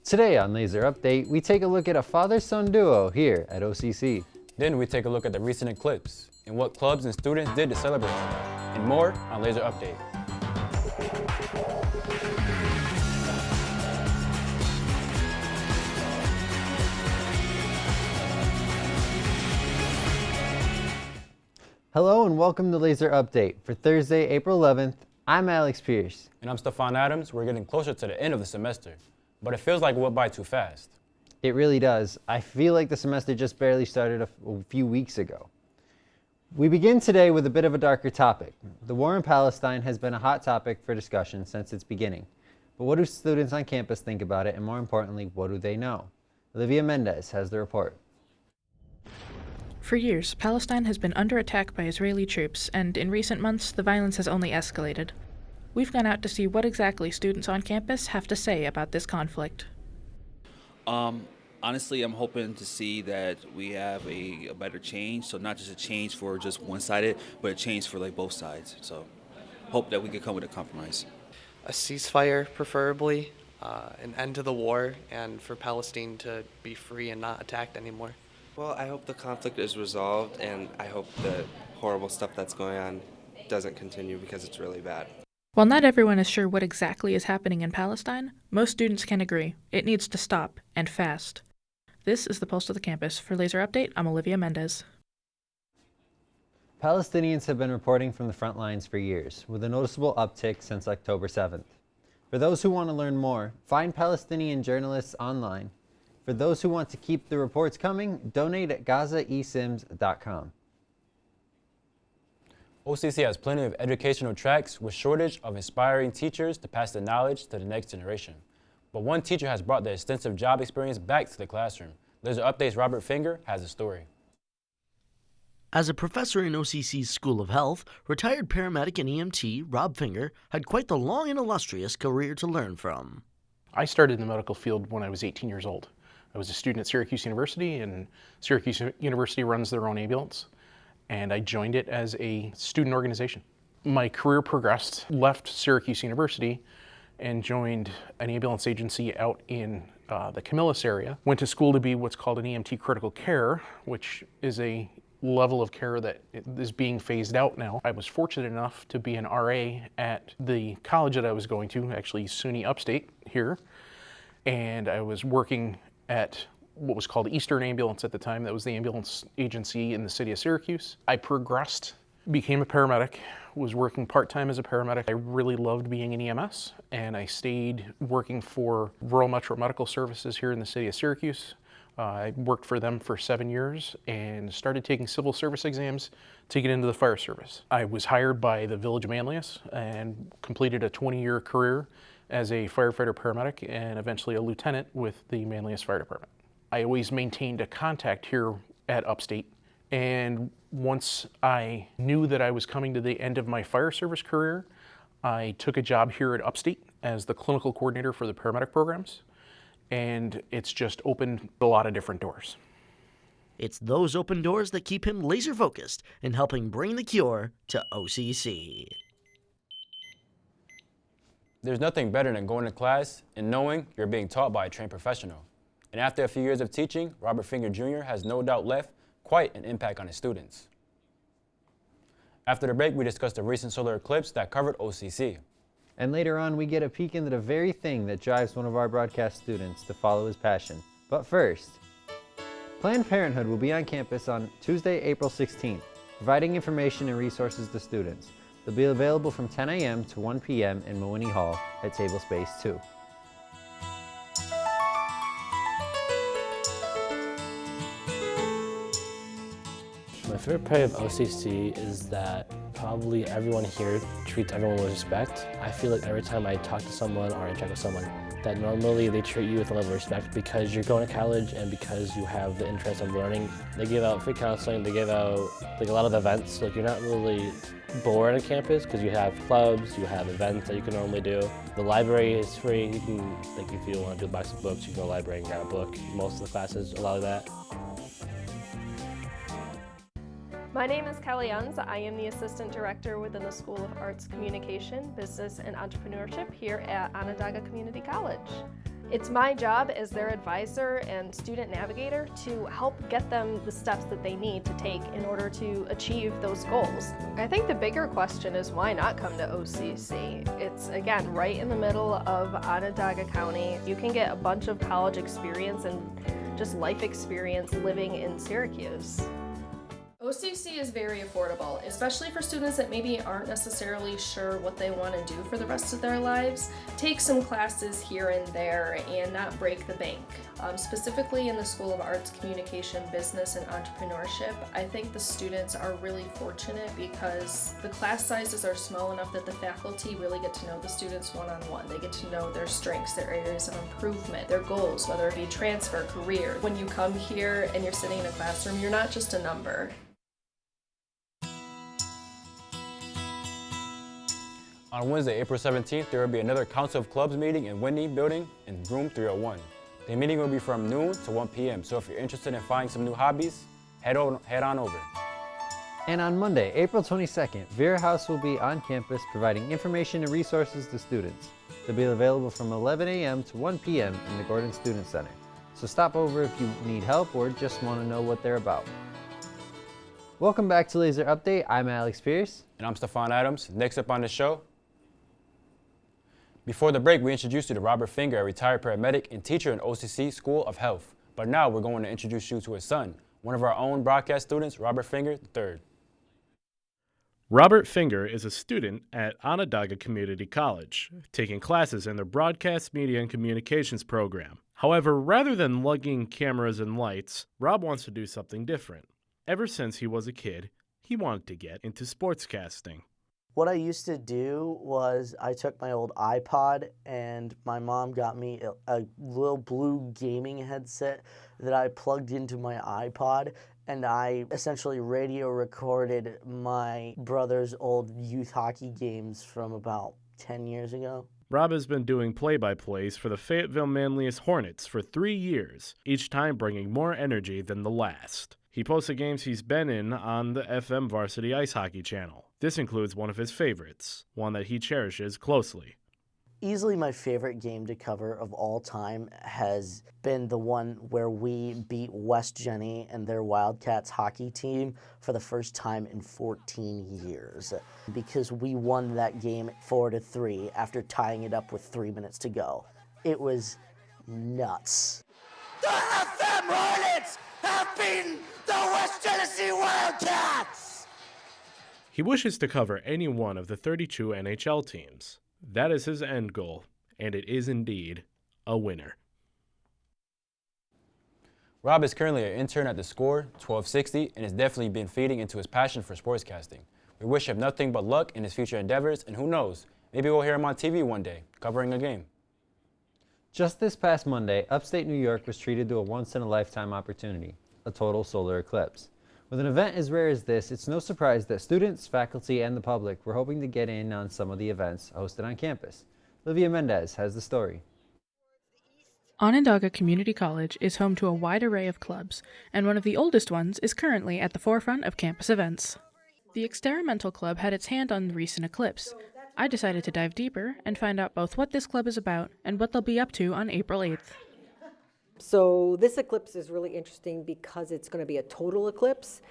Today on Lazer Update, we take a look at a father-son duo here at OCC. Then we take a look at the recent eclipse and what clubs and students did to celebrate it, and more on Lazer Update. Hello and welcome to Lazer Update. For Thursday, April 11th, I'm Alex Pierce. And I'm Stefan Adams. We're getting closer to the end of the semester, but it feels like it went by too fast. It really does. I feel like the semester just barely started a few weeks ago. We begin today with a bit of a darker topic. The war in Palestine has been a hot topic for discussion since its beginning. But what do students on campus think about it, and more importantly, what do they know? Olivia Mendez has the report. For years, Palestine has been under attack by Israeli troops, and in recent months, the violence has only escalated. We've gone out to see what exactly students on campus have to say about this conflict. Honestly, I'm hoping to see that we have a better change. So not just a change for just one-sided, but a change for like both sides. So hope that we can come with a compromise. A ceasefire, preferably, an end to the war, and for Palestine to be free and not attacked anymore. Well, I hope the conflict is resolved, and I hope the horrible stuff that's going on doesn't continue because it's really bad. While not everyone is sure what exactly is happening in Palestine, most students can agree it needs to stop, and fast. This is the Pulse of the Campus. For Lazer Update, I'm Olivia Mendez. Palestinians have been reporting from the front lines for years, with a noticeable uptick since October 7th. For those who want to learn more, find Palestinian journalists online. For those who want to keep the reports coming, donate at GazaESIMS.com. OCC has plenty of educational tracks with shortage of inspiring teachers to pass the knowledge to the next generation. But one teacher has brought the extensive job experience back to the classroom. Lazer Update's Robert Finger has a story. As a professor in OCC's School of Health, retired paramedic and EMT Rob Finger had quite the long and illustrious career to learn from. I started in the medical field when I was 18 years old. I was a student at Syracuse University, and Syracuse University runs their own ambulance, and I joined it as a student organization. My career progressed, left Syracuse University, and joined an ambulance agency out in the Camillus area. Went to school to be what's called an EMT critical care, which is a level of care that is being phased out now. I was fortunate enough to be an RA at the college that I was going to, actually SUNY Upstate here, and I was working at what was called Eastern Ambulance at the time. That was the ambulance agency in the city of Syracuse. I progressed, became a paramedic, was working part-time as a paramedic. I really loved being in EMS, and I stayed working for Rural Metro Medical Services here in the city of Syracuse. I worked for them for 7 years and started taking civil service exams to get into the fire service. I was hired by the Village of Manlius and completed a 20-year career as a firefighter paramedic and eventually a lieutenant with the Manlius Fire Department. I always maintained a contact here at Upstate, and once I knew that I was coming to the end of my fire service career, I took a job here at Upstate as the clinical coordinator for the paramedic programs, and it's just opened a lot of different doors. It's those open doors that keep him laser focused in helping bring the cure to OCC. There's nothing better than going to class and knowing you're being taught by a trained professional. And after a few years of teaching, Robert Finger Jr. has no doubt left quite an impact on his students. After the break, we discuss the recent solar eclipse that covered OCC. And later on, we get a peek into the very thing that drives one of our broadcast students to follow his passion. But first, Planned Parenthood will be on campus on Tuesday, April 16th, providing information and resources to students. They'll be available from 10 a.m. to 1 p.m. in Mooney Hall at table space 2. My favorite part of OCC is that probably everyone here treats everyone with respect. I feel like every time I talk to someone or interact with someone, that normally they treat you with a level of respect because you're going to college and because you have the interest of learning. They give out free counseling, they give out like a lot of events, like you're not really bored on campus because you have clubs, you have events that you can normally do. The library is free. You can, like if you want to do a box of books, you can go to the library and grab a book. Most of the classes allow that. My name is Kelly Unz. I am the Assistant Director within the School of Arts Communication, Business, and Entrepreneurship here at Onondaga Community College. It's my job as their advisor and student navigator to help get them the steps that they need to take in order to achieve those goals. I think the bigger question is why not come to OCC? It's, again, right in the middle of Onondaga County. You can get a bunch of college experience and just life experience living in Syracuse. OCC is very affordable, especially for students that maybe aren't necessarily sure what they want to do for the rest of their lives. Take some classes here and there and not break the bank. Specifically in the School of Arts, Communication, Business, and Entrepreneurship, I think the students are really fortunate because the class sizes are small enough that the faculty really get to know the students one-on-one. They get to know their strengths, their areas of improvement, their goals, whether it be transfer, career. When you come here and you're sitting in a classroom, you're not just a number. On Wednesday, April 17th, there will be another Council of Clubs meeting in Whitney Building in room 301. The meeting will be from noon to 1 p.m., so if you're interested in finding some new hobbies, head on over. And on Monday, April 22nd, Vera House will be on campus providing information and resources to students. They'll be available from 11 a.m. to 1 p.m. in the Gordon Student Center. So stop over if you need help or just want to know what they're about. Welcome back to Lazer Update. I'm Alex Pierce. And I'm Stefan Adams. Next up on the show, before the break, we introduced you to Robert Finger, a retired paramedic and teacher in OCC School of Health. But now we're going to introduce you to his son, one of our own broadcast students, Robert Finger III. Robert Finger is a student at Onondaga Community College, taking classes in their Broadcast Media and Communications program. However, rather than lugging cameras and lights, Rob wants to do something different. Ever since he was a kid, he wanted to get into sportscasting. What I used to do was I took my old iPod and my mom got me a little blue gaming headset that I plugged into my iPod, and I essentially radio recorded my brother's old youth hockey games from about 10 years ago. Rob has been doing play-by-plays for the Fayetteville Manlius Hornets for 3 years, each time bringing more energy than the last. He posts the games he's been in on the FM Varsity Ice Hockey channel. This includes one of his favorites, one that he cherishes closely. Easily my favorite game to cover of all time has been the one where we beat West Jenny and their Wildcats hockey team for the first time in 14 years, because we won that game 4-3 after tying it up with 3 minutes to go. It was nuts. The FM Hornets have beaten the West Tennessee Wildcats! He wishes to cover any one of the 32 NHL teams. That is his end goal, and it is indeed a winner. Rob is currently an intern at the Score 1260 and has definitely been feeding into his passion for sportscasting. We wish him nothing but luck in his future endeavors, and who knows, maybe we'll hear him on TV one day, covering a game. Just this past Monday, upstate New York was treated to a once-in-a-lifetime opportunity, a total solar eclipse. With an event as rare as this, it's no surprise that students, faculty, and the public were hoping to get in on some of the events hosted on campus. Olivia Mendez has the story. Onondaga Community College is home to a wide array of clubs, and one of the oldest ones is currently at the forefront of campus events. The Experimental Club had its hand on the recent eclipse. I decided to dive deeper and find out both what this club is about and what they'll be up to on April 8th. So this eclipse is really interesting because it's going to be a total eclipse,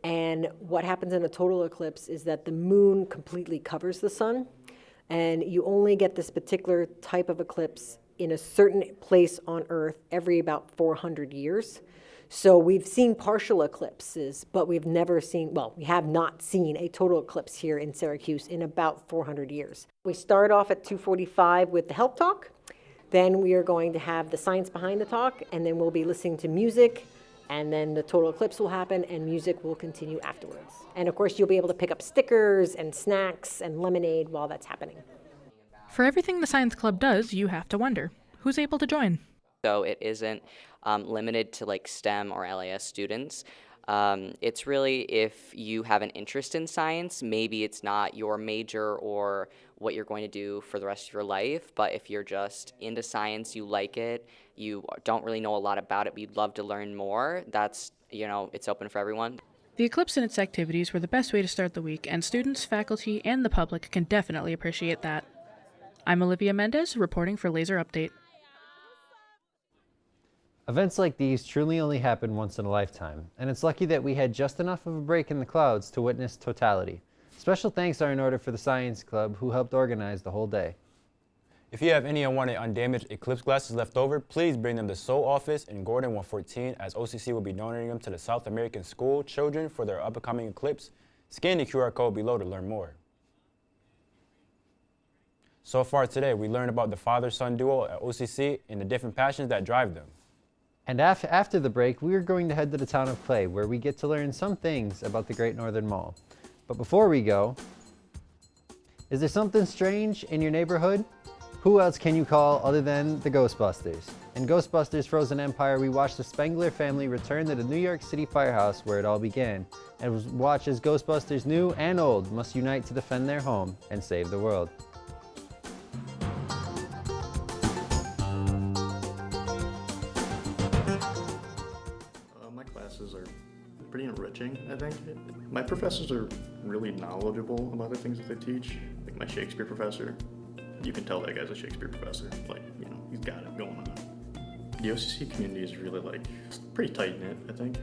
and what happens in a total eclipse is that the moon completely covers the sun, and you only get this particular type of eclipse in a certain place on Earth every about 400 years. So we've seen partial eclipses, but we have not seen a total eclipse here in Syracuse in about 400 years. We start off at 2:45 with the health talk. Then we are going to have the science behind the talk, and then we'll be listening to music, and then the total eclipse will happen, and music will continue afterwards. And of course, you'll be able to pick up stickers and snacks and lemonade while that's happening. For everything the science club does, you have to wonder, who's able to join? So it isn't limited to like STEM or LAS students. It's really if you have an interest in science, maybe it's not your major or what you're going to do for the rest of your life, but if you're just into science, you like it, you don't really know a lot about it, but you'd love to learn more, that's, it's open for everyone. The eclipse and its activities were the best way to start the week, and students, faculty, and the public can definitely appreciate that. I'm Olivia Mendez, reporting for Lazer Update. Events like these truly only happen once in a lifetime, and it's lucky that we had just enough of a break in the clouds to witness totality. Special thanks are in order for the Science Club, who helped organize the whole day. If you have any unwanted undamaged eclipse glasses left over, please bring them to Seoul office in Gordon 114, as OCC will be donating them to the South American school children for their upcoming eclipse. Scan the QR code below to learn more. So far today, we learned about the father-son duo at OCC and the different passions that drive them. And after the break, we are going to head to the town of Clay, where we get to learn some things about the Great Northern Mall. But before we go, is there something strange in your neighborhood? Who else can you call other than the Ghostbusters? In Ghostbusters Frozen Empire, we watch the Spengler family return to the New York City firehouse where it all began, and watch as Ghostbusters new and old must unite to defend their home and save the world. My classes are pretty enriching, I think. My professors are really knowledgeable about the things that they teach. Like my Shakespeare professor, you can tell that guy's a Shakespeare professor. Like, you know, he's got it going on. The OCC community is really pretty tight-knit, I think.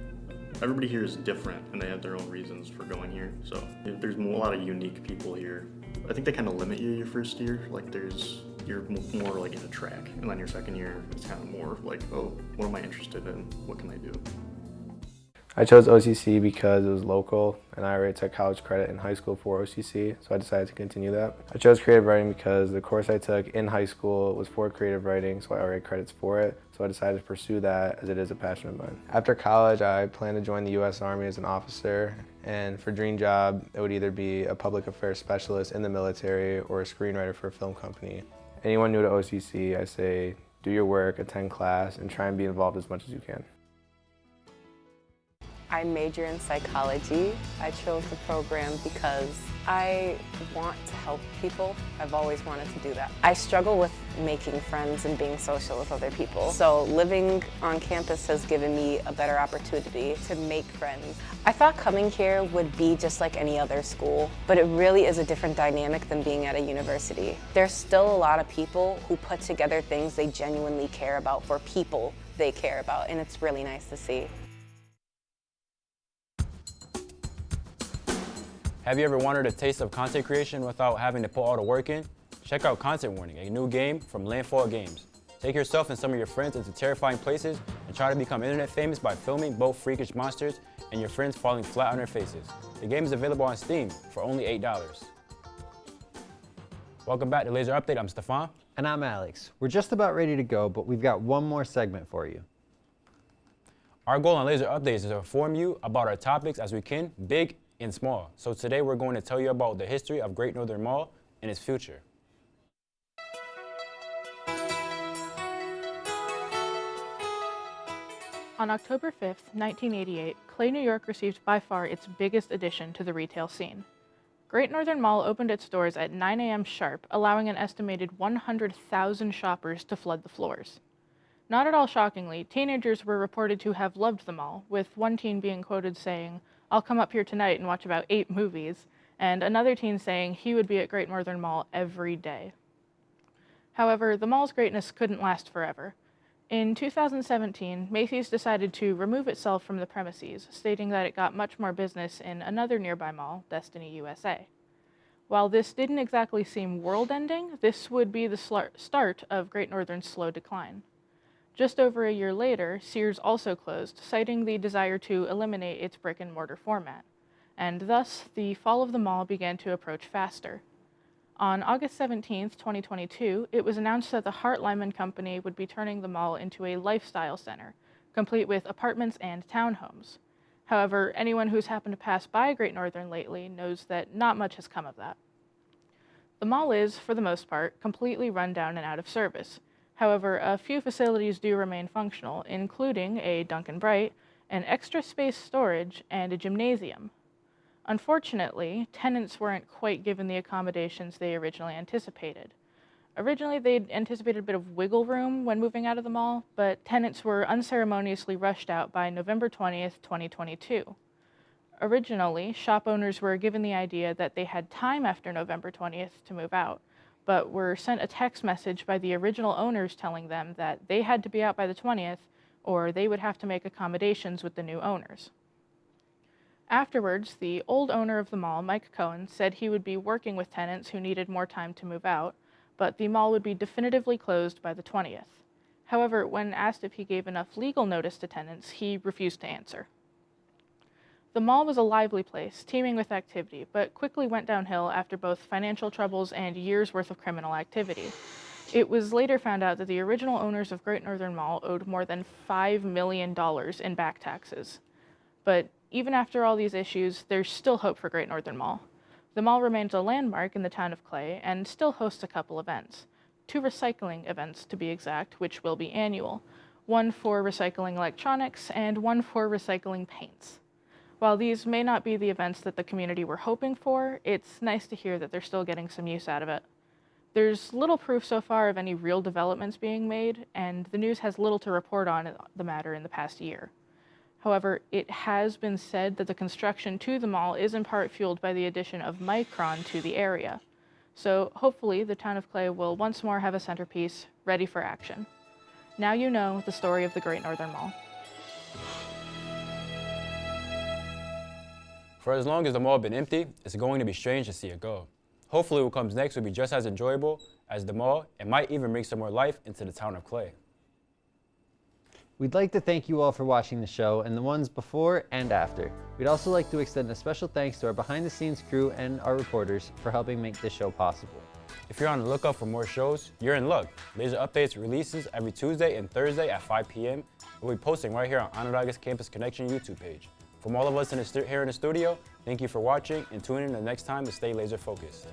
Everybody here is different and they have their own reasons for going here. So there's a lot of unique people here. I think they kind of limit you your first year. Like you're more like in a track. And then your second year, it's kind of more like, oh, what am I interested in? What can I do? I chose OCC because it was local and I already took college credit in high school for OCC, so I decided to continue that. I chose creative writing because the course I took in high school was for creative writing, so I already had credits for it, so I decided to pursue that as it is a passion of mine. After college, I plan to join the U.S. Army as an officer, and for dream job, it would either be a public affairs specialist in the military or a screenwriter for a film company. Anyone new to OCC, I say do your work, attend class, and try and be involved as much as you can. I major in psychology. I chose the program because I want to help people. I've always wanted to do that. I struggle with making friends and being social with other people. So living on campus has given me a better opportunity to make friends. I thought coming here would be just like any other school, but it really is a different dynamic than being at a university. There's still a lot of people who put together things they genuinely care about for people they care about, and it's really nice to see. Have you ever wanted a taste of content creation without having to put all the work in? Check out Content Warning, a new game from Landfall Games. Take yourself and some of your friends into terrifying places and try to become internet famous by filming both freakish monsters and your friends falling flat on their faces. The game is available on Steam for only $8. Welcome back to Lazer Update. I'm Stefan. And I'm Alex. We're just about ready to go, but we've got one more segment for you. Our goal on Lazer Updates is to inform you about our topics as we can, big and small. So today we're going to tell you about the history of Great Northern Mall and its future. On October 5th, 1988, Clay, New York received by far its biggest addition to the retail scene. Great Northern Mall opened its doors at 9 a.m. sharp, allowing an estimated 100,000 shoppers to flood the floors. Not at all shockingly, teenagers were reported to have loved the mall, with one teen being quoted saying, "I'll come up here tonight and watch about 8 movies," and another teen saying he would be at Great Northern Mall every day. However, the mall's greatness couldn't last forever. In 2017, Macy's decided to remove itself from the premises, stating that it got much more business in another nearby mall, Destiny USA. While this didn't exactly seem world-ending, this would be the start of Great Northern's slow decline. Just over a year later, Sears also closed, citing the desire to eliminate its brick-and-mortar format, and thus the fall of the mall began to approach faster. On August 17, 2022, it was announced that the Hart Lyman Company would be turning the mall into a lifestyle center, complete with apartments and townhomes. However, anyone who's happened to pass by Great Northern lately knows that not much has come of that. The mall is, for the most part, completely run down and out of service. However, a few facilities do remain functional, including a Dunkin' Bright, an extra space storage, and a gymnasium. Unfortunately, tenants weren't quite given the accommodations they originally anticipated. Originally, they'd anticipated a bit of wiggle room when moving out of the mall, but tenants were unceremoniously rushed out by November 20th, 2022. Originally, shop owners were given the idea that they had time after November 20th to move out, but were sent a text message by the original owners telling them that they had to be out by the 20th or they would have to make accommodations with the new owners. Afterwards, the old owner of the mall, Mike Cohen, said he would be working with tenants who needed more time to move out, but the mall would be definitively closed by the 20th. However, when asked if he gave enough legal notice to tenants, he refused to answer. The mall was a lively place, teeming with activity, but quickly went downhill after both financial troubles and years' worth of criminal activity. It was later found out that the original owners of Great Northern Mall owed more than $5 million in back taxes. But even after all these issues, there's still hope for Great Northern Mall. The mall remains a landmark in the town of Clay and still hosts a couple events. 2 recycling events, to be exact, which will be annual. One for recycling electronics and one for recycling paints. While these may not be the events that the community were hoping for, it's nice to hear that they're still getting some use out of it. There's little proof so far of any real developments being made, and the news has little to report on the matter in the past year. However, it has been said that the construction to the mall is in part fueled by the addition of Micron to the area. So hopefully the town of Clay will once more have a centerpiece ready for action. Now you know the story of the Great Northern Mall. For as long as the mall has been empty, it's going to be strange to see it go. Hopefully what comes next will be just as enjoyable as the mall and might even bring some more life into the town of Clay. We'd like to thank you all for watching the show and the ones before and after. We'd also like to extend a special thanks to our behind-the-scenes crew and our reporters for helping make this show possible. If you're on the lookout for more shows, you're in luck. Lazer Updates releases every Tuesday and Thursday at 5 p.m. We'll be posting right here on Onondaga's Campus Connection YouTube page. From all of us here in the studio, thank you for watching and tune in the next time to stay laser focused.